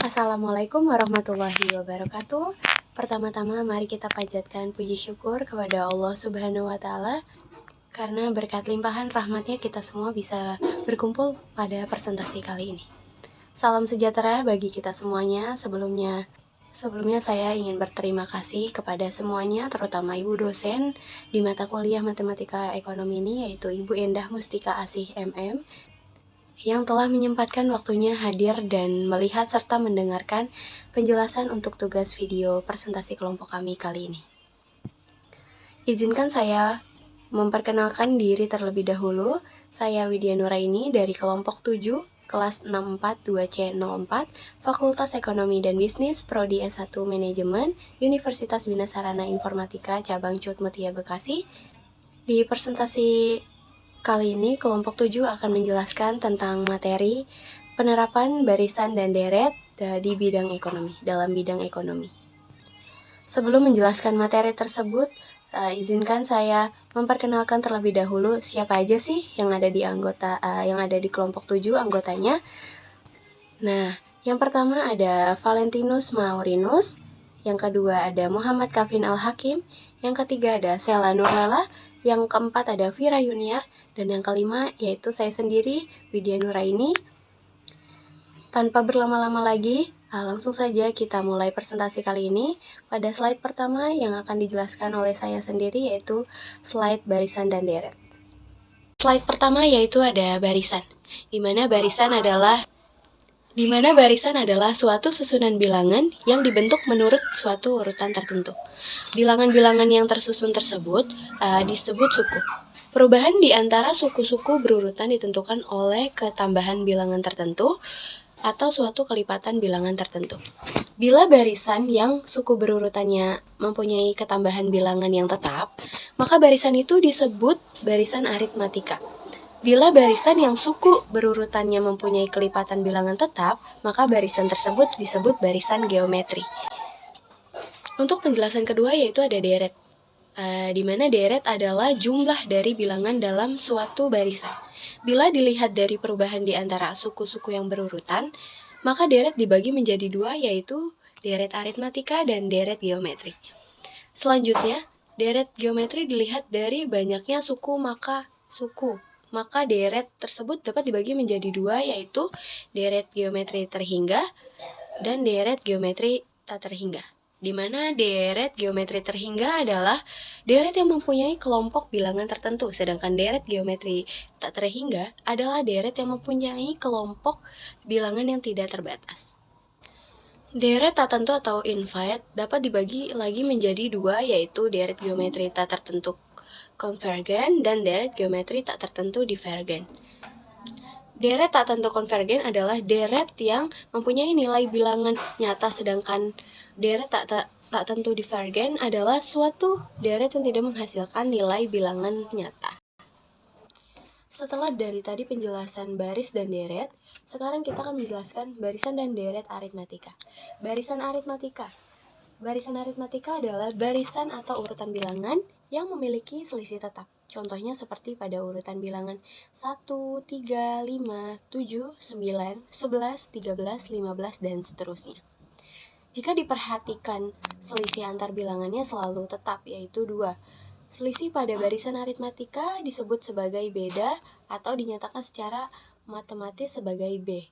Assalamualaikum warahmatullahi wabarakatuh. Pertama-tama mari kita panjatkan puji syukur kepada Allah Subhanahu wa Ta'ala, karena berkat limpahan rahmatnya kita semua bisa berkumpul pada presentasi kali ini. Salam sejahtera bagi kita semuanya. Sebelumnya saya ingin berterima kasih kepada semuanya, terutama Ibu dosen di mata kuliah Matematika Ekonomi ini, yaitu Ibu Endah Mustika Asih MM, yang telah menyempatkan waktunya hadir dan melihat serta mendengarkan penjelasan untuk tugas video presentasi kelompok kami kali ini. Izinkan saya memperkenalkan diri terlebih dahulu. Saya Widya Nuraini dari kelompok 7, kelas 642C04, Fakultas Ekonomi dan Bisnis, Prodi S1 Manajemen, Universitas Bina Sarana Informatika, Cabang Cut Mutia Bekasi. Di presentasi kali ini, kelompok 7 akan menjelaskan tentang materi penerapan barisan dan deret di bidang ekonomi, dalam bidang ekonomi. Sebelum menjelaskan materi tersebut, izinkan saya memperkenalkan terlebih dahulu siapa aja sih yang ada di kelompok 7 anggotanya. Nah, yang pertama ada Valentinus Maurinus, yang kedua ada Muhammad Kafin Al-Hakim, yang ketiga ada Sela Nurlela, yang keempat ada Vira Yuniar, dan yang kelima yaitu saya sendiri, Widya Nuraini. Tanpa berlama-lama lagi, langsung saja kita mulai presentasi kali ini. Pada slide pertama yang akan dijelaskan oleh saya sendiri yaitu slide barisan dan deret. Slide pertama yaitu ada barisan, di mana barisan adalah suatu susunan bilangan yang dibentuk menurut suatu urutan tertentu. Bilangan-bilangan yang tersusun tersebut disebut suku. Perubahan di antara suku-suku berurutan ditentukan oleh ketambahan bilangan tertentu atau suatu kelipatan bilangan tertentu. Bila barisan yang suku berurutannya mempunyai ketambahan bilangan yang tetap, maka barisan itu disebut barisan aritmatika. Bila barisan yang suku berurutannya mempunyai kelipatan bilangan tetap, maka barisan tersebut disebut barisan geometri. Untuk penjelasan kedua yaitu ada deret, di mana deret adalah jumlah dari bilangan dalam suatu barisan. Bila dilihat dari perubahan di antara suku-suku yang berurutan, maka deret dibagi menjadi dua, yaitu deret aritmatika dan deret geometri. Selanjutnya, deret geometri dilihat dari banyaknya suku, maka deret tersebut dapat dibagi menjadi dua, yaitu deret geometri terhingga dan deret geometri tak terhingga. Di mana deret geometri terhingga adalah deret yang mempunyai kelompok bilangan tertentu, sedangkan deret geometri tak terhingga adalah deret yang mempunyai kelompok bilangan yang tidak terbatas. Deret tak tentu atau infinite dapat dibagi lagi menjadi dua, yaitu deret geometri tak tertentu konvergen dan deret geometri tak tertentu divergen. Deret tak tentu konvergen adalah deret yang mempunyai nilai bilangan nyata, sedangkan deret tak tentu divergen adalah suatu deret yang tidak menghasilkan nilai bilangan nyata. Setelah dari tadi penjelasan baris dan deret, sekarang kita akan menjelaskan barisan dan deret aritmatika. Barisan aritmatika adalah barisan atau urutan bilangan yang memiliki selisih tetap. Contohnya seperti pada urutan bilangan 1, 3, 5, 7, 9, 11, 13, 15, dan seterusnya. Jika diperhatikan, selisih antar bilangannya selalu tetap, yaitu 2. Selisih pada barisan aritmatika disebut sebagai beda atau dinyatakan secara matematis sebagai B.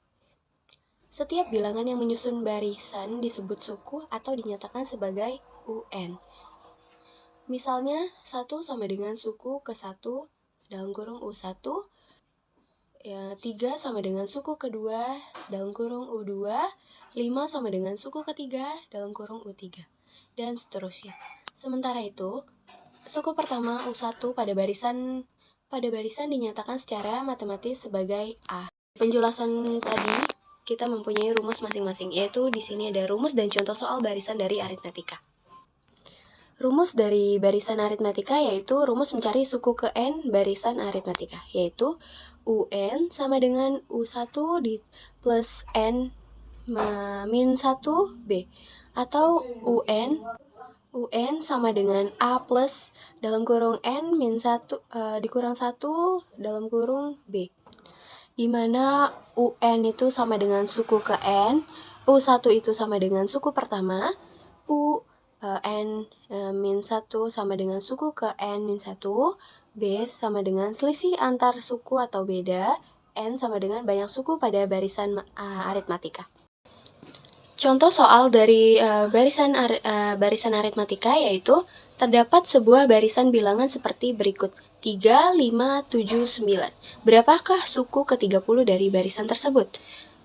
Setiap bilangan yang menyusun barisan disebut suku atau dinyatakan sebagai UN. Misalnya, 1 sama dengan suku ke-1 dalam kurung U1, 3 sama dengan suku kedua dalam kurung U2, 5 sama dengan suku ketiga dalam kurung U3, dan seterusnya. Sementara itu, suku pertama U1 pada barisan dinyatakan secara matematis sebagai A. Penjelasan tadi kita mempunyai rumus masing-masing, yaitu di sini ada rumus dan contoh soal barisan dari aritmatika. Rumus dari barisan aritmatika yaitu rumus mencari suku ke n barisan aritmatika, yaitu UN sama dengan U1 plus n min 1 B, atau UN sama dengan A plus dalam kurung N min 1 dikurang 1 dalam kurung B, di mana UN itu sama dengan suku ke N, U1 itu sama dengan suku pertama, N min 1 sama dengan suku ke N min 1, B sama dengan selisih antar suku atau beda, N sama dengan banyak suku pada barisan aritmatika. Contoh soal dari barisan aritmatika yaitu terdapat sebuah barisan bilangan seperti berikut: 3, 5, 7, 9. Berapakah suku ke-30 dari barisan tersebut?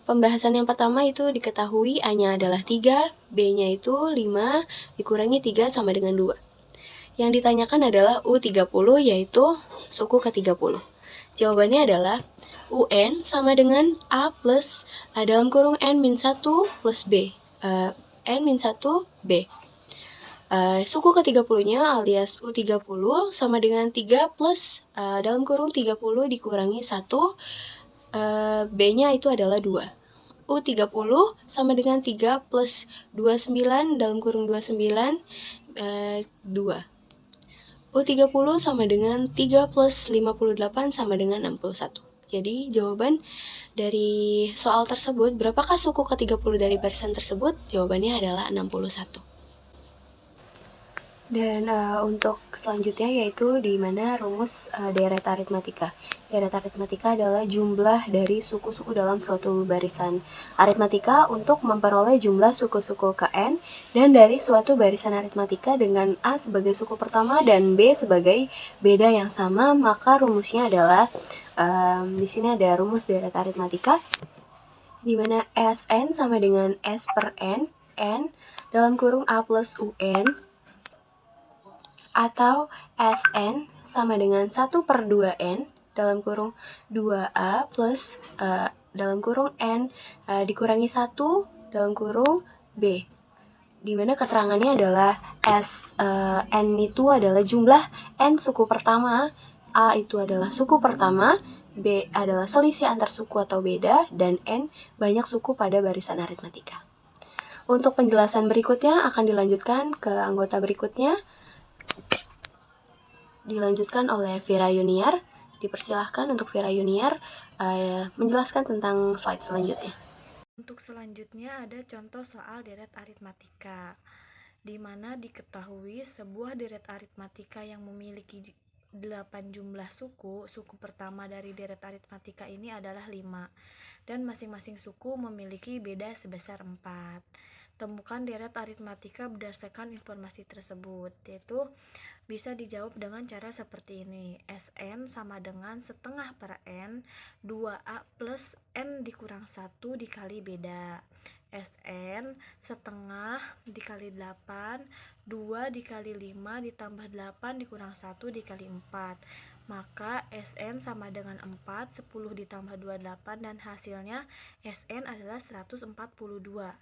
Pembahasan yang pertama itu diketahui A-nya adalah 3, B-nya itu 5, dikurangi 3 sama dengan 2. Yang ditanyakan adalah U30, yaitu suku ke-30. Jawabannya adalah UN sama dengan A plus dalam kurung N min 1 plus B, N min 1 B. Suku ke-30-nya alias U30 sama dengan 3 plus dalam kurung 30 dikurangi 1, B-nya itu adalah 2. U30 sama dengan 3 plus 29 dalam kurung 29, 2. U30 sama dengan 3 plus 58 sama dengan 61. Jadi jawaban dari soal tersebut, berapakah suku ke-30 dari barisan tersebut? Jawabannya adalah 61. Dan untuk selanjutnya yaitu di mana rumus deret aritmatika. Deret aritmatika adalah jumlah dari suku-suku dalam suatu barisan aritmatika untuk memperoleh jumlah suku-suku ke n, dan dari suatu barisan aritmatika dengan A sebagai suku pertama dan B sebagai beda yang sama, maka rumusnya adalah di sini ada rumus deret aritmatika di mana Sn sama dengan S per n dalam kurung A plus UN, atau Sn sama dengan 1 per 2n dalam kurung 2a plus dalam kurung n dikurangi 1 dalam kurung b, di mana keterangannya adalah n itu adalah jumlah n suku pertama, a itu adalah suku pertama, b adalah selisih antar suku atau beda, dan n banyak suku pada barisan aritmatika. Untuk penjelasan berikutnya akan dilanjutkan ke anggota berikutnya, dilanjutkan oleh Vera Yuniar. Dipersilahkan untuk Vera Yuniar menjelaskan tentang slide selanjutnya. Untuk selanjutnya ada contoh soal deret aritmatika, di mana diketahui sebuah deret aritmatika yang memiliki 8 jumlah suku. Suku pertama dari deret aritmatika ini adalah 5, dan masing-masing suku memiliki beda sebesar 4. Temukan deret aritmatika berdasarkan informasi tersebut, yaitu bisa dijawab dengan cara seperti ini. Sn sama dengan setengah per n 2a plus n dikurang 1 dikali beda. Sn setengah dikali 8, 2 dikali 5 ditambah 8 dikurang 1 dikali 4. Maka Sn sama dengan 4, 10 ditambah 28, dan hasilnya Sn adalah 142.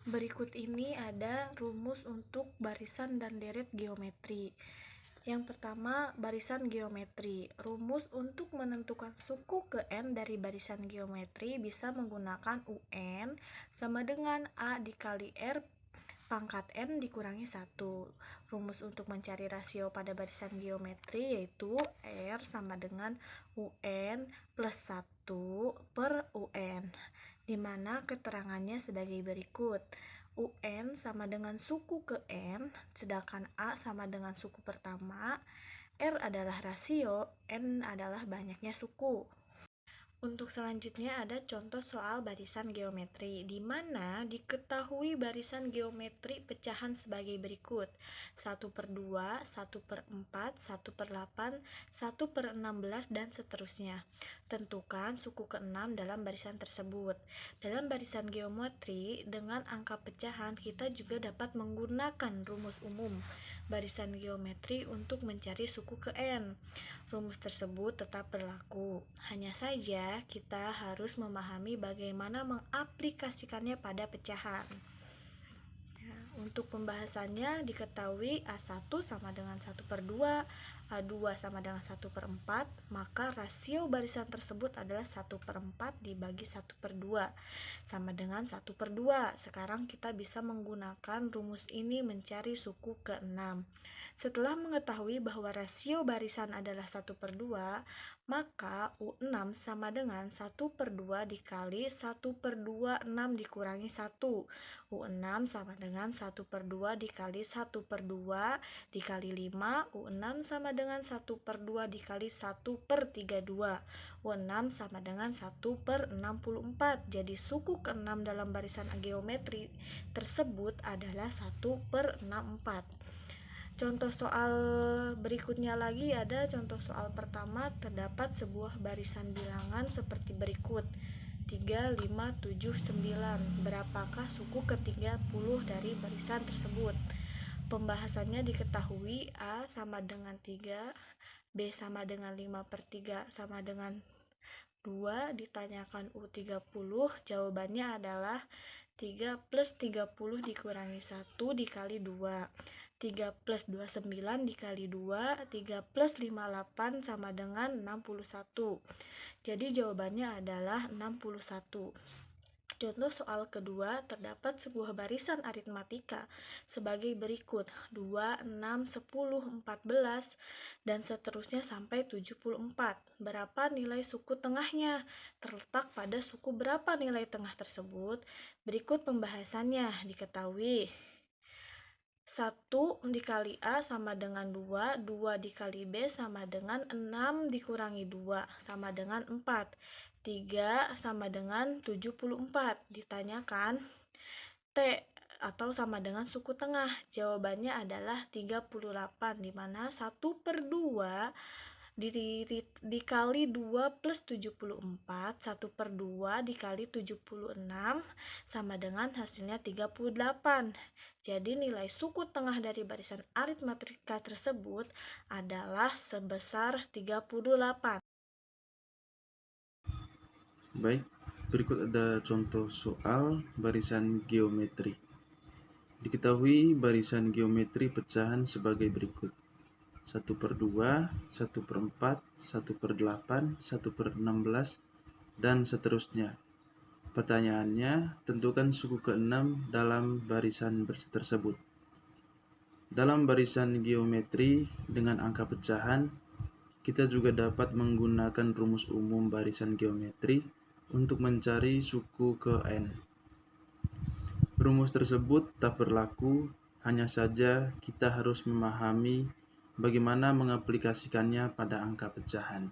Berikut ini ada rumus untuk barisan dan deret geometri. Yang pertama, barisan geometri. Rumus untuk menentukan suku ke n dari barisan geometri bisa menggunakan UN sama dengan A dikali R pangkat n dikurangi 1. Rumus untuk mencari rasio pada barisan geometri yaitu R sama dengan UN plus 1 per UN, di mana keterangannya sebagai berikut. UN sama dengan suku ke n, sedangkan A sama dengan suku pertama, R adalah rasio, N adalah banyaknya suku. Untuk selanjutnya ada contoh soal barisan geometri, di mana diketahui barisan geometri pecahan sebagai berikut: 1 per 2, 1 per 4, 1 per 8, 1 per 16, dan seterusnya. Tentukan suku ke-6 dalam barisan tersebut. Dalam barisan geometri dengan angka pecahan, kita juga dapat menggunakan rumus umum barisan geometri untuk mencari suku ke n. Rumus tersebut tetap berlaku, hanya saja ya, kita harus memahami bagaimana mengaplikasikannya pada pecahan. Ya, untuk pembahasannya diketahui A1 sama dengan 1/2, A2 sama dengan 1/4, maka rasio barisan tersebut adalah 1/4 dibagi 1/2 sama dengan 1/2. Sekarang kita bisa menggunakan rumus ini mencari suku ke-6. Setelah mengetahui bahwa rasio barisan adalah 1/2, maka U6 sama dengan 1/2 dikali 1/2 6 dikurangi 1. U6 sama dengan 1/2 dikali 1/2 dikali 5. U6 sama dengan 1/2 dikali 1/32. U6 sama dengan 1/64. Jadi suku ke-6 dalam barisan geometri tersebut adalah 1/64. Contoh soal berikutnya lagi ada contoh soal pertama, terdapat sebuah barisan bilangan seperti berikut. 3, 5, 7, 9. Berapakah suku ke-30 dari barisan tersebut? Pembahasannya diketahui A sama dengan 3, B sama dengan 5/3 sama dengan 2, ditanyakan U30, jawabannya adalah 3 plus 30 dikurangi 1 dikali 2. 3 plus 29 dikali 2, 3 plus 58 sama dengan 61. Jadi jawabannya adalah 61. Contoh soal kedua, terdapat sebuah barisan aritmatika sebagai berikut: 2, 6, 10, 14, dan seterusnya sampai 74. Berapa nilai suku tengahnya? Terletak pada suku berapa nilai tengah tersebut? Berikut pembahasannya diketahui. 1 dikali A sama dengan 2, 2 dikali B sama dengan 6 dikurangi 2 sama dengan 4. 3 sama dengan 74. Ditanyakan T atau sama dengan suku tengah. Jawabannya adalah 38, di mana 1/2 dikali 2 plus 74, 1/2 dikali 76 sama dengan hasilnya 38. Jadi nilai suku tengah dari barisan aritmatika tersebut adalah sebesar 38. Baik, berikut ada contoh soal barisan geometri. Diketahui barisan geometri pecahan sebagai berikut: 1/2, 1/4, 1/8, 1/16, dan seterusnya. Pertanyaannya, tentukan suku ke-6 dalam barisan tersebut. Dalam barisan geometri dengan angka pecahan, kita juga dapat menggunakan rumus umum barisan geometri untuk mencari suku ke n. Rumus tersebut tak berlaku, hanya saja kita harus memahami bagaimana mengaplikasikannya pada angka pecahan.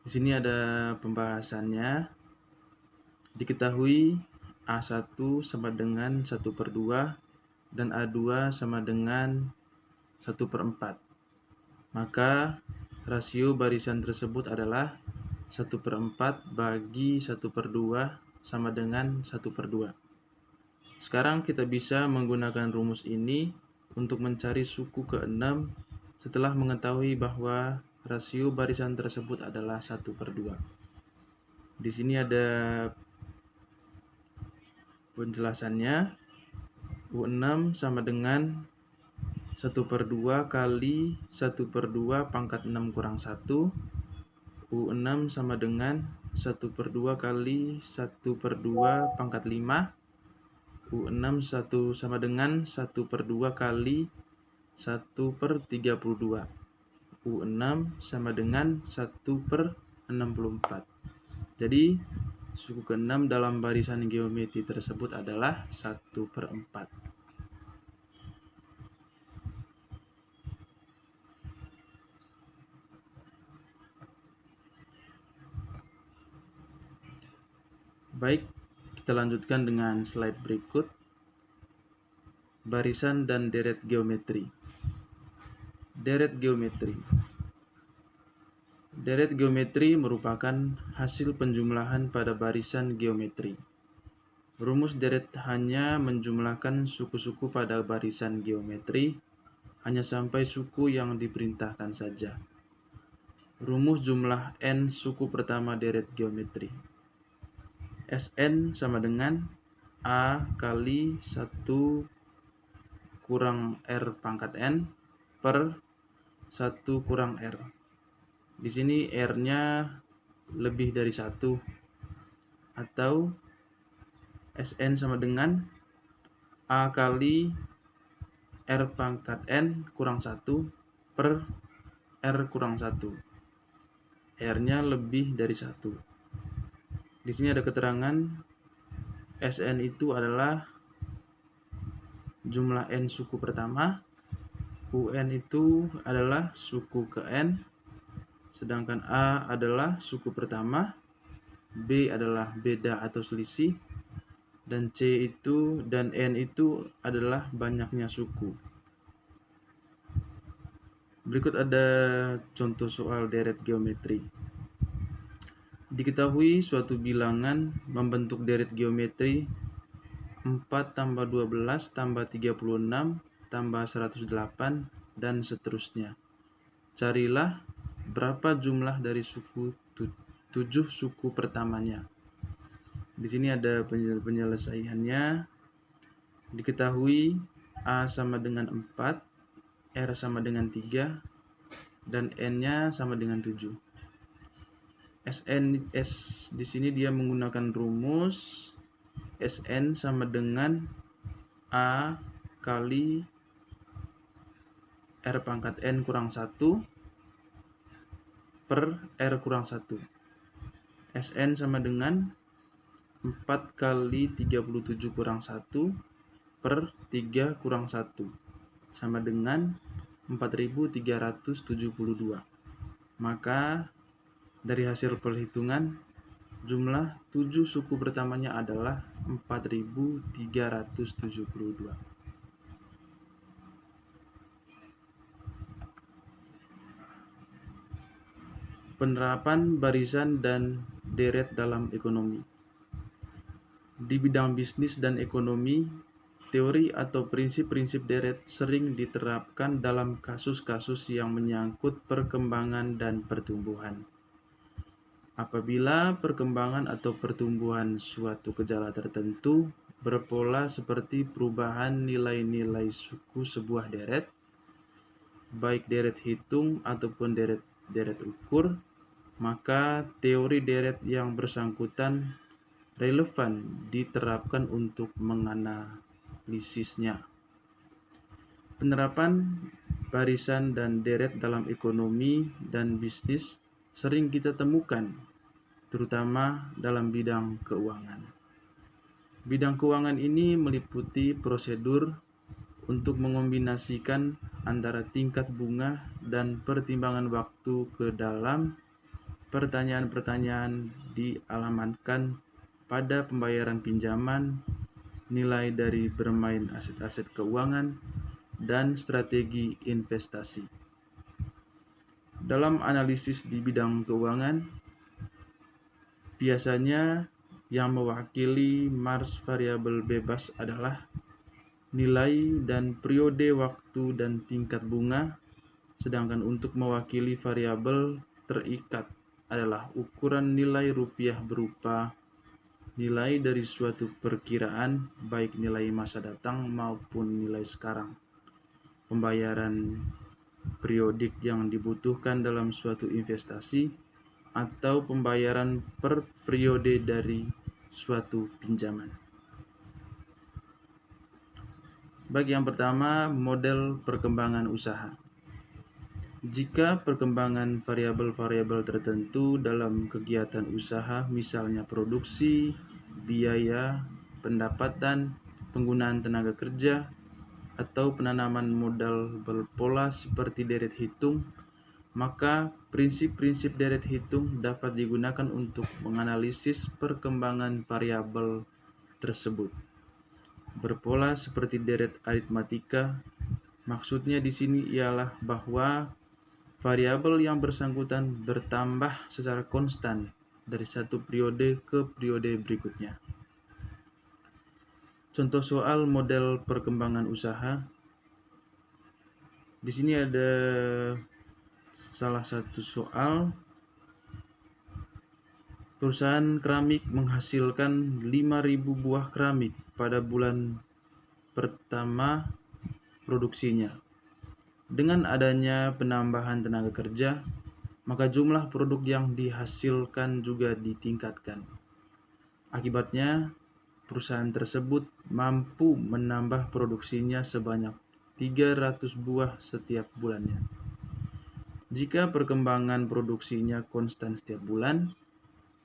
Di sini ada pembahasannya. Diketahui A1 sama dengan 1/2 dan A2 sama dengan 1/4. Maka rasio barisan tersebut adalah 1/4 bagi 1/2 sama dengan 1/2. Sekarang kita bisa menggunakan rumus ini untuk mencari suku ke-6 setelah mengetahui bahwa rasio barisan tersebut adalah 1/2. Di sini ada penjelasannya. U6 sama dengan 1/2 kali 1/2 pangkat 6 kurang 1. U6 sama dengan 1/2 kali 1/2 pangkat 5. U6 sama dengan 1/2 kali 1/32. U6 sama dengan 1/64. Jadi suku ke-6 dalam barisan geometri tersebut adalah 1/4. Baik, kita lanjutkan dengan slide berikut. Barisan dan deret geometri. Deret geometri. Deret geometri merupakan hasil penjumlahan pada barisan geometri. Rumus deret hanya menjumlahkan suku-suku pada barisan geometri, hanya sampai suku yang diperintahkan saja. Rumus jumlah n suku pertama deret geometri. Sn sama dengan A kali 1 kurang R pangkat N per 1 kurang R. Di sini R-nya lebih dari 1, atau Sn sama dengan A kali R pangkat N kurang 1 per R kurang 1. R-nya lebih dari 1. Di sini ada keterangan Sn itu adalah jumlah n suku pertama, Un itu adalah suku ke n, sedangkan A adalah suku pertama, B adalah beda atau selisih, dan C itu dan N itu adalah banyaknya suku. Berikut ada contoh soal deret geometri. Diketahui suatu bilangan membentuk deret geometri 4 tambah 12 tambah 36 tambah 108 dan seterusnya. Carilah berapa jumlah dari suku 7 suku pertamanya. Di sini ada penyelesaiannya. Diketahui A sama dengan 4, R sama dengan 3, dan N-nya sama dengan 7. Di sini dia menggunakan rumus Sn sama dengan A kali R pangkat N kurang 1 per R kurang 1. Sn sama dengan 4 kali 37 kurang 1 per 3 kurang 1 sama dengan 4372. Maka dari hasil perhitungan, jumlah 7 suku pertamanya adalah 4372. Penerapan barisan dan deret dalam ekonomi. Di bidang bisnis dan ekonomi, teori atau prinsip-prinsip deret sering diterapkan dalam kasus-kasus yang menyangkut perkembangan dan pertumbuhan. Apabila perkembangan atau pertumbuhan suatu gejala tertentu berpola seperti perubahan nilai-nilai suku sebuah deret, baik deret hitung ataupun deret ukur, maka teori deret yang bersangkutan relevan diterapkan untuk menganalisisnya. Penerapan barisan dan deret dalam ekonomi dan bisnis sering kita temukan, terutama dalam bidang keuangan. Bidang keuangan ini meliputi prosedur untuk mengombinasikan antara tingkat bunga dan pertimbangan waktu ke dalam pertanyaan-pertanyaan dialamatkan pada pembayaran pinjaman, nilai dari bermain aset-aset keuangan, dan strategi investasi. Dalam analisis di bidang keuangan, biasanya yang mewakili Mars variabel bebas adalah nilai dan periode waktu dan tingkat bunga, sedangkan untuk mewakili variabel terikat adalah ukuran nilai rupiah berupa nilai dari suatu perkiraan, baik nilai masa datang maupun nilai sekarang, pembayaran periodik yang dibutuhkan dalam suatu investasi, atau pembayaran per periode dari suatu pinjaman. Baik, yang pertama, model perkembangan usaha. Jika perkembangan variabel-variabel tertentu dalam kegiatan usaha, misalnya produksi, biaya, pendapatan, penggunaan tenaga kerja, atau penanaman modal berpola seperti deret hitung, maka prinsip-prinsip deret hitung dapat digunakan untuk menganalisis perkembangan variabel tersebut. Berpola seperti deret aritmatika, maksudnya di sini ialah bahwa variabel yang bersangkutan bertambah secara konstan dari satu periode ke periode berikutnya. Contoh soal model perkembangan usaha. Di sini ada salah satu soal. Perusahaan keramik menghasilkan 5.000 buah keramik pada bulan pertama produksinya. Dengan adanya penambahan tenaga kerja, maka jumlah produk yang dihasilkan juga ditingkatkan. Akibatnya, perusahaan tersebut mampu menambah produksinya sebanyak 300 buah setiap bulannya. Jika perkembangan produksinya konstan setiap bulan,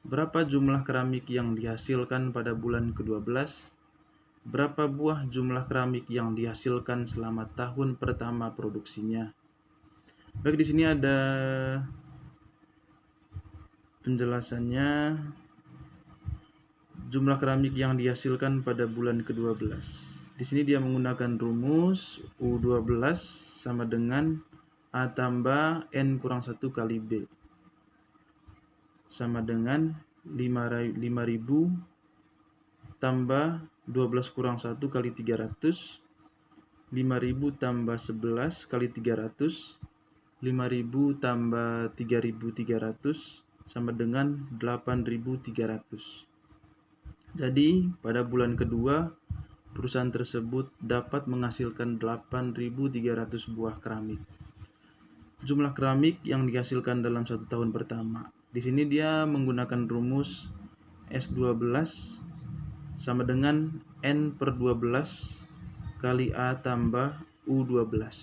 berapa jumlah keramik yang dihasilkan pada bulan ke-12? Berapa buah jumlah keramik yang dihasilkan selama tahun pertama produksinya? Baik, di sini ada penjelasannya. Jumlah keramik yang dihasilkan pada bulan ke-12. Di sini dia menggunakan rumus U12 sama dengan A tambah N kurang 1 kali B. Sama dengan 5.000 tambah 12 kurang 1 kali 300. 5.000 tambah 11 kali 300. 5.000 tambah 3.300 sama dengan 8.300. Jadi, pada bulan kedua, perusahaan tersebut dapat menghasilkan 8.300 buah keramik. Jumlah keramik yang dihasilkan dalam 1 tahun pertama. Di sini dia menggunakan rumus S12 sama dengan N per 12 kali A tambah U12.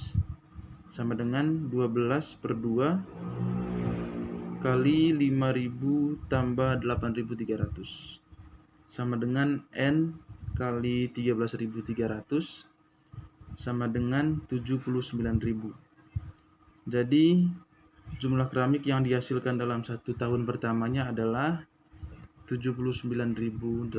Sama dengan 12 per 2 kali 5.000 tambah 8.300. Sama dengan N kali 13.300 sama dengan 79.000. Jadi, jumlah keramik yang dihasilkan dalam 1 tahun pertamanya adalah 79.800.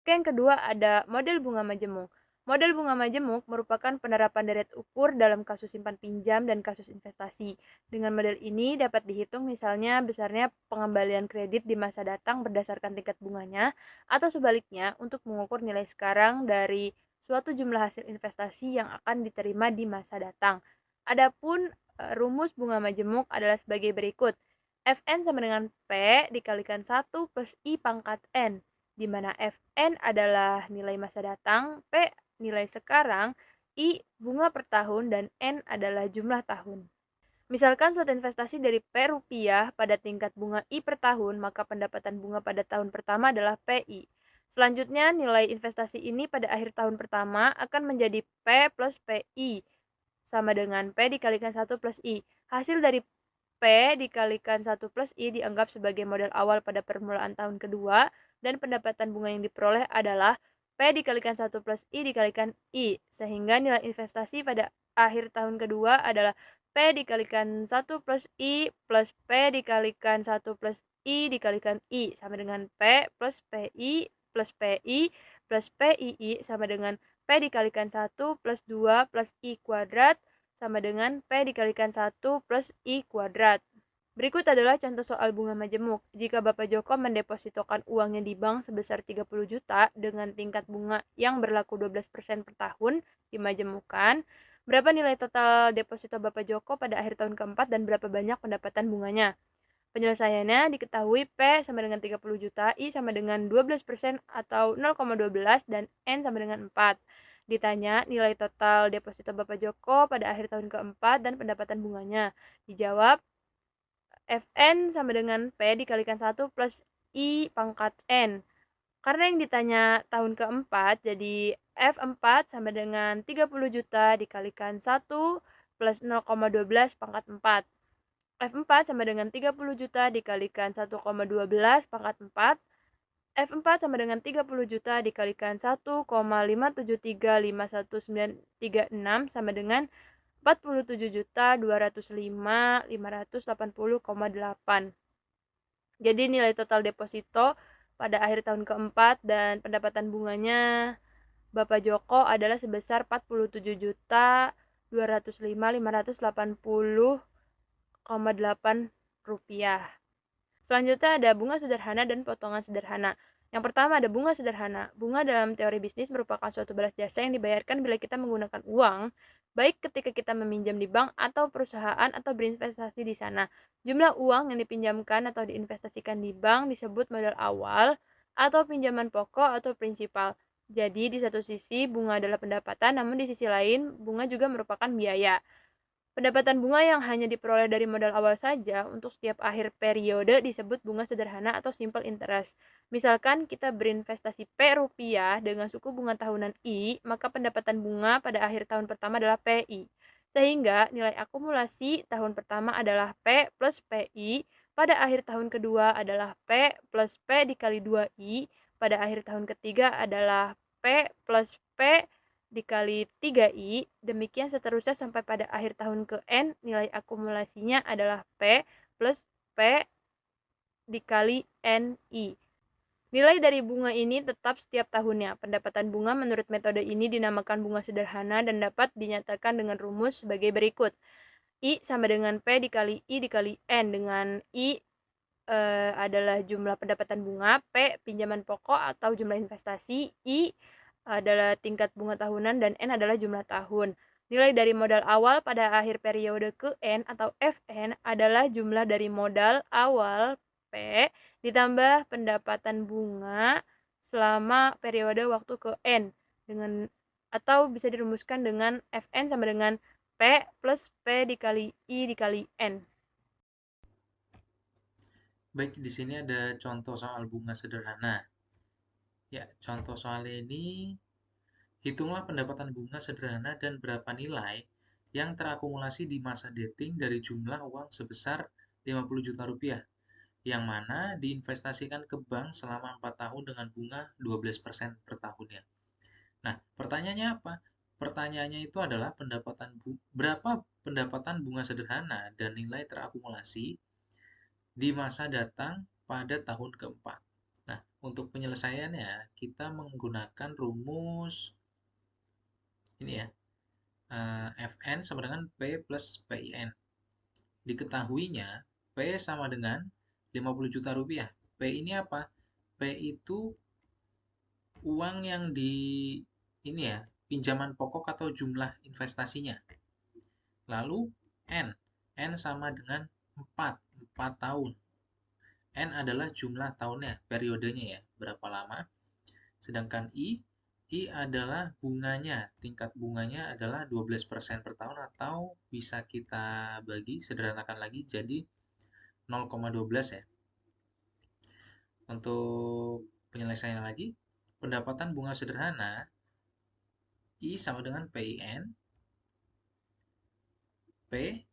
Oke, yang kedua ada model bunga majemuk. Model bunga majemuk merupakan penerapan deret ukur dalam kasus simpan pinjam dan kasus investasi. Dengan model ini dapat dihitung misalnya besarnya pengembalian kredit di masa datang berdasarkan tingkat bunganya, atau sebaliknya untuk mengukur nilai sekarang dari suatu jumlah hasil investasi yang akan diterima di masa datang. Adapun rumus bunga majemuk adalah sebagai berikut. Fn sama dengan P dikalikan 1 plus I pangkat N, di mana Fn adalah nilai masa datang, P nilai sekarang, I bunga per tahun, dan N adalah jumlah tahun. Misalkan suatu investasi dari P rupiah pada tingkat bunga I per tahun, maka pendapatan bunga pada tahun pertama adalah PI. Selanjutnya, nilai investasi ini pada akhir tahun pertama akan menjadi P plus PI, sama dengan P dikalikan 1 plus I. Hasil dari P dikalikan 1 plus I dianggap sebagai modal awal pada permulaan tahun kedua, dan pendapatan bunga yang diperoleh adalah P dikalikan 1 plus I dikalikan I, sehingga nilai investasi pada akhir tahun kedua adalah P dikalikan 1 plus I plus P dikalikan 1 plus I dikalikan I, sama dengan P plus PI plus PI plus PII sama dengan P dikalikan 1 plus 2 plus I kuadrat sama dengan P dikalikan 1 plus I kuadrat. Berikut adalah contoh soal bunga majemuk. Jika Bapak Joko mendepositokan uangnya di bank sebesar 30 juta dengan tingkat bunga yang berlaku 12% per tahun dimajemukan, berapa nilai total deposito Bapak Joko pada akhir tahun keempat dan berapa banyak pendapatan bunganya? Penyelesaiannya diketahui P sama dengan 30 juta, I sama dengan 12% atau 0,12, dan N sama dengan 4. Ditanya nilai total deposito Bapak Joko pada akhir tahun keempat dan pendapatan bunganya. Dijawab Fn sama dengan P dikalikan 1 plus I pangkat N. Karena yang ditanya tahun keempat, jadi F4 sama dengan 30 juta dikalikan 1 plus 0,12 pangkat 4. F4 sama dengan 30 juta dikalikan 1,12 pangkat 4. F4 sama dengan 30 juta dikalikan 1,5735196 sama dengan 47.205.580,8. Jadi nilai total deposito pada akhir tahun keempat dan pendapatan bunganya Bapak Joko adalah sebesar 47.205.580,8 rupiah. Selanjutnya ada bunga sederhana dan potongan sederhana. Yang pertama ada bunga sederhana. Bunga dalam teori bisnis merupakan suatu balas jasa yang dibayarkan bila kita menggunakan uang, baik ketika kita meminjam di bank atau perusahaan atau berinvestasi di sana. Jumlah uang yang dipinjamkan atau diinvestasikan di bank disebut modal awal atau pinjaman pokok atau prinsipal. Jadi di satu sisi bunga adalah pendapatan, namun di sisi lain bunga juga merupakan biaya. Pendapatan bunga yang hanya diperoleh dari modal awal saja untuk setiap akhir periode disebut bunga sederhana atau simple interest. Misalkan kita berinvestasi P rupiah dengan suku bunga tahunan I, maka pendapatan bunga pada akhir tahun pertama adalah PI. Sehingga nilai akumulasi tahun pertama adalah P plus PI, pada akhir tahun kedua adalah P plus P dikali 2I, pada akhir tahun ketiga adalah P plus P dikali 3i, demikian seterusnya sampai pada akhir tahun ke N, nilai akumulasinya adalah P plus P dikali NI. Nilai dari bunga ini tetap setiap tahunnya. Pendapatan bunga menurut metode ini dinamakan bunga sederhana dan dapat dinyatakan dengan rumus sebagai berikut. I sama dengan P dikali I dikali N, dengan I adalah jumlah pendapatan bunga, P pinjaman pokok atau jumlah investasi, I adalah tingkat bunga tahunan, dan N adalah jumlah tahun. Nilai dari modal awal pada akhir periode ke N atau Fn adalah jumlah dari modal awal P ditambah pendapatan bunga selama periode waktu ke N, dengan atau bisa dirumuskan dengan Fn sama dengan P plus P dikali I dikali N. Baik, di sini ada contoh soal bunga sederhana. Ya, contoh soal ini, hitunglah pendapatan bunga sederhana dan berapa nilai yang terakumulasi di masa dating dari jumlah uang sebesar 50 juta rupiah, yang mana diinvestasikan ke bank selama 4 tahun dengan bunga 12% per tahunnya. Nah, pertanyaannya apa? Pertanyaannya itu adalah berapa pendapatan bunga sederhana dan nilai terakumulasi di masa datang pada tahun keempat. Nah, untuk penyelesaiannya kita menggunakan rumus ini ya, Fn sama dengan P plus PIN. Diketahuinya P sama dengan 50 juta rupiah. P ini apa? P itu uang yang ini ya, pinjaman pokok atau jumlah investasinya. Lalu N sama dengan 4 tahun. N adalah jumlah tahunnya, periodenya ya, berapa lama. Sedangkan I adalah bunganya, tingkat bunganya adalah 12% per tahun, atau bisa kita bagi, sederhanakan lagi jadi 0,12 ya. Untuk penyelesaian lagi, pendapatan bunga sederhana I sama dengan PIN, P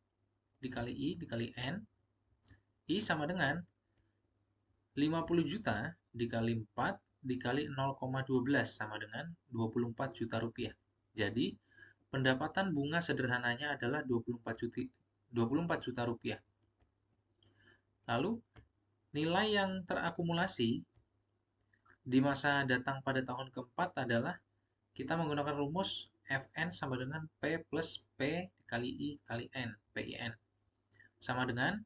dikali I dikali N, I sama dengan 50 juta dikali 4 dikali 0,12 sama dengan 24 juta rupiah. Jadi, pendapatan bunga sederhananya adalah 24 juta rupiah. Lalu, nilai yang terakumulasi di masa datang pada tahun keempat adalah kita menggunakan rumus Fn sama dengan P plus P dikali I kali N, PIN. Sama dengan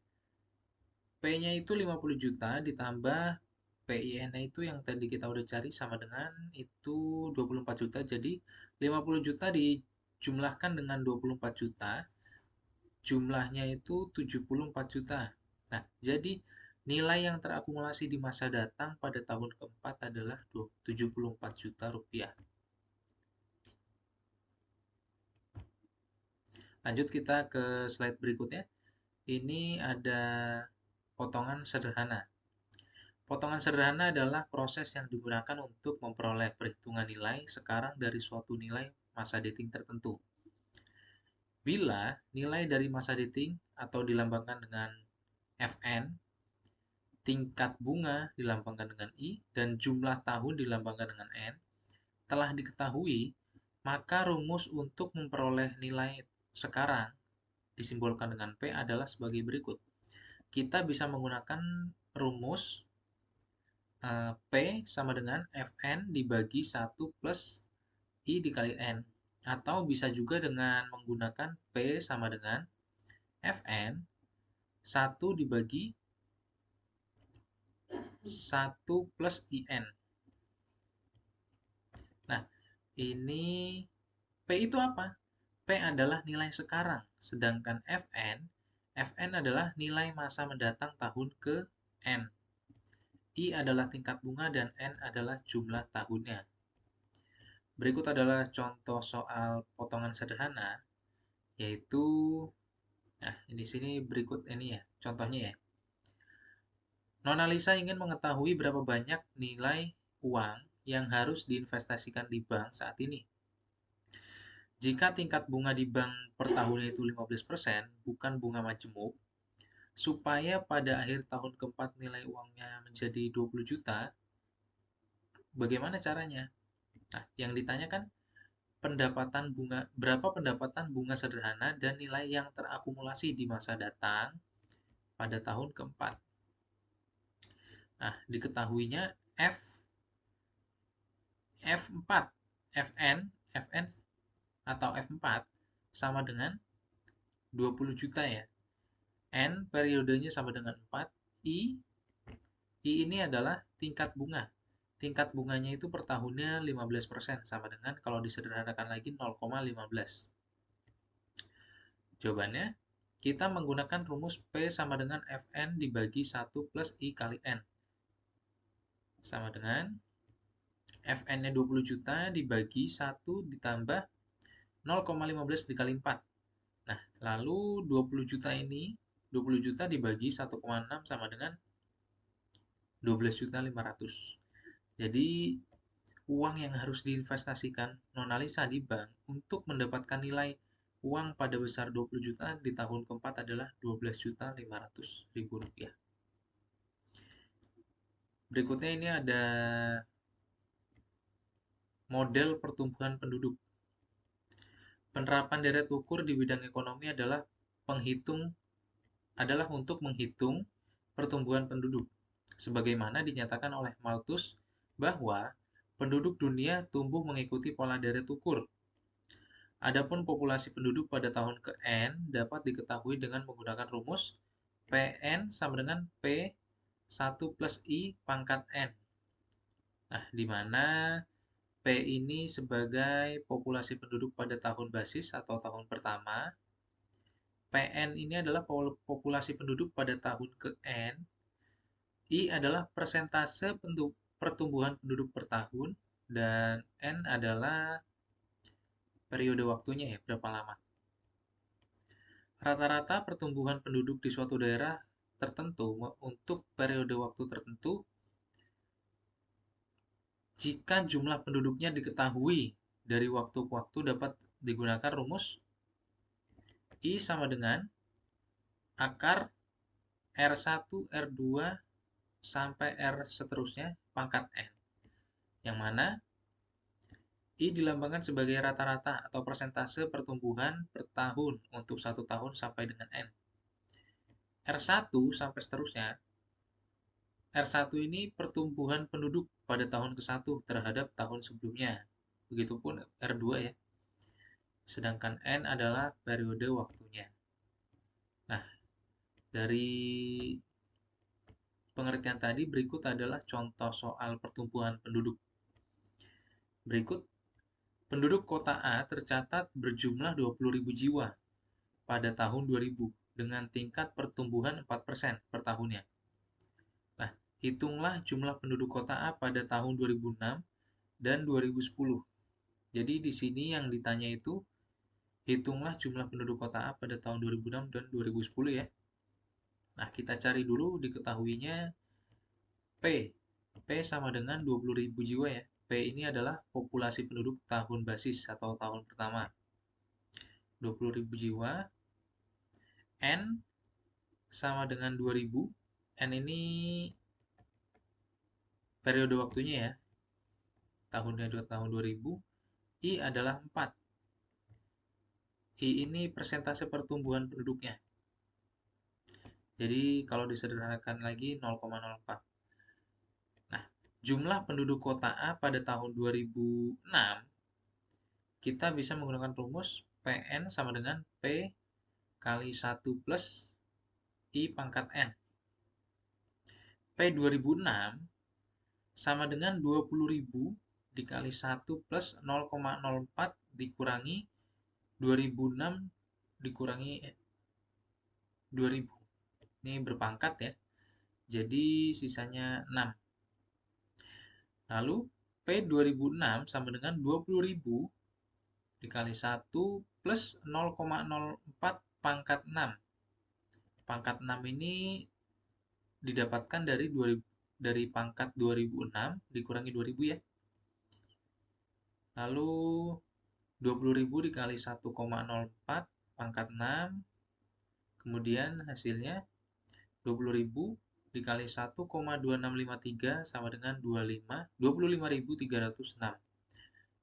P-nya itu 50 juta ditambah PIN-nya itu yang tadi kita udah cari sama dengan itu 24 juta. Jadi 50 juta dijumlahkan dengan 24 juta, jumlahnya itu 74 juta. Nah, jadi nilai yang terakumulasi di masa datang pada tahun keempat adalah 74 juta rupiah. Lanjut kita ke slide berikutnya. Ini ada potongan sederhana. Potongan sederhana adalah proses yang digunakan untuk memperoleh perhitungan nilai sekarang dari suatu nilai masa dating tertentu. Bila nilai dari masa dating atau dilambangkan dengan Fn, tingkat bunga dilambangkan dengan I, dan jumlah tahun dilambangkan dengan N, telah diketahui, maka rumus untuk memperoleh nilai sekarang disimbolkan dengan P adalah sebagai berikut. Kita bisa menggunakan rumus P sama dengan Fn dibagi 1 plus I dikali N. Atau bisa juga dengan menggunakan P sama dengan Fn 1 dibagi 1 plus IN. Nah, ini P itu apa? P adalah nilai sekarang, sedangkan Fn adalah nilai masa mendatang tahun ke N. I adalah tingkat bunga dan N adalah jumlah tahunnya. Berikut adalah contoh soal potongan sederhana, yaitu, nah di sini berikut ini ya, contohnya ya. Nona Lisa ingin mengetahui berapa banyak nilai uang yang harus diinvestasikan di bank saat ini. Jika tingkat bunga di bank per tahunnya itu 15%, bukan bunga majemuk, supaya pada akhir tahun keempat nilai uangnya menjadi 20 juta, bagaimana caranya? Nah, yang ditanyakan berapa pendapatan bunga sederhana dan nilai yang terakumulasi di masa datang pada tahun keempat. Nah, diketahuinya F4, Fn atau F4 sama dengan 20 juta ya. N periodenya sama dengan 4. I ini adalah tingkat bunga. Tingkat bunganya itu per tahunnya 15%, sama dengan kalau disederhanakan lagi 0,15. Jawabannya, kita menggunakan rumus P sama dengan Fn dibagi 1 plus I kali N. Sama dengan Fn-nya 20 juta dibagi 1 ditambah 0,15 dikali 4. Nah, lalu 20 juta ini, 20 juta dibagi 1,6 sama dengan 12.500.000. Jadi, uang yang harus diinvestasikan Nona Lisa di bank untuk mendapatkan nilai uang pada besar 20 juta di tahun keempat adalah 12.500.000 rupiah. Berikutnya ini ada model pertumbuhan penduduk. Penerapan deret ukur di bidang ekonomi adalah untuk menghitung pertumbuhan penduduk. Sebagaimana dinyatakan oleh Malthus bahwa penduduk dunia tumbuh mengikuti pola deret ukur. Adapun populasi penduduk pada tahun ke N dapat diketahui dengan menggunakan rumus Pn sama dengan P 1 plus I pangkat N. Nah, di mana P ini sebagai populasi penduduk pada tahun basis atau tahun pertama. Pn ini adalah populasi penduduk pada tahun ke N. I adalah persentase pertumbuhan penduduk per tahun, dan N adalah periode waktunya ya, berapa lama. Rata-rata pertumbuhan penduduk di suatu daerah tertentu untuk periode waktu tertentu, jika jumlah penduduknya diketahui dari waktu ke waktu, dapat digunakan rumus I sama dengan akar R1, R2, sampai R seterusnya pangkat N. Yang mana I dilambangkan sebagai rata-rata atau persentase pertumbuhan per tahun untuk 1 tahun sampai dengan N. R1 sampai seterusnya. R1 ini pertumbuhan penduduk pada tahun ke-1 terhadap tahun sebelumnya. Begitupun R2 ya. Sedangkan N adalah periode waktunya. Nah, dari pengertian tadi, berikut adalah contoh soal pertumbuhan penduduk. Berikut, penduduk kota A tercatat berjumlah 20.000 jiwa pada tahun 2000 dengan tingkat pertumbuhan 4% per tahunnya. Nah, hitunglah jumlah penduduk kota A pada tahun 2006 dan 2010. Jadi di sini yang ditanya itu, hitunglah jumlah penduduk kota A pada tahun 2006 dan 2010 ya. Nah, kita cari dulu diketahuinya P. P sama dengan 20.000 jiwa ya. P ini adalah populasi penduduk tahun basis atau tahun pertama. 20.000 jiwa. N sama dengan 2000. N ini periode waktunya ya. Tahunnya tahun 2000. I adalah 4. I ini persentase pertumbuhan penduduknya. Jadi kalau disederhanakan lagi 0,04. Nah, jumlah penduduk kota A pada tahun 2006 kita bisa menggunakan rumus Pn sama dengan P kali 1 plus I pangkat N. P 2006 sama dengan 20.000 dikali 1 plus 0,04 dikurangi 2006 dikurangi 2000. Ini berpangkat ya. Jadi sisanya 6. Lalu P 2006 sama dengan 20.000 dikali 1 plus 0,04 pangkat 6. Pangkat 6 ini didapatkan dari pangkat 2006 dikurangi 2000 ya. Lalu 20.000 dikali 1,04 pangkat 6. Kemudian hasilnya 20.000 dikali 1,2653 sama dengan 25.306.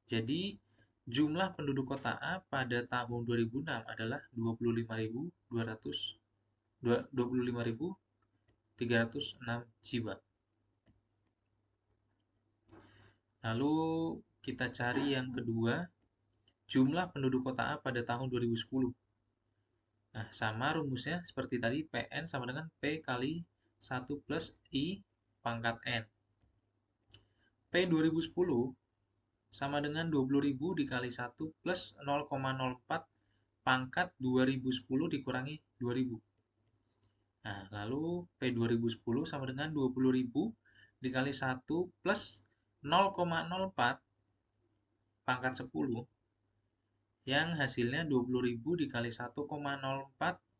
Jadi jumlah penduduk kota A pada tahun 2006 adalah 25.306 jiwa. Lalu kita cari yang kedua, jumlah penduduk kota A pada tahun 2010. Nah, sama rumusnya seperti tadi, PN sama dengan P kali 1 plus I pangkat N. P 2010 sama dengan 20.000 dikali 1 plus 0,04 pangkat 2010 dikurangi 2000. Nah, lalu P 2010 sama dengan 20.000 dikali 1 plus 0,04 pangkat 10 yang hasilnya 20.000 dikali 1,04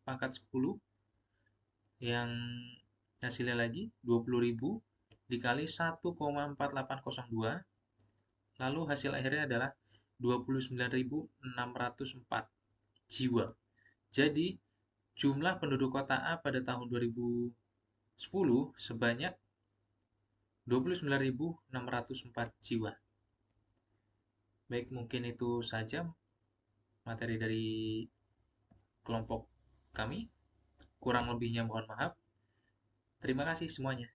pangkat 10 yang hasilnya lagi 20.000 dikali 1,4802 lalu hasil akhirnya adalah 29.604 jiwa. Jadi jumlah penduduk kota A pada tahun 2010 sebanyak 29.604 jiwa. Baik, mungkin itu saja materi dari kelompok kami. Kurang lebihnya mohon maaf. Terima kasih semuanya.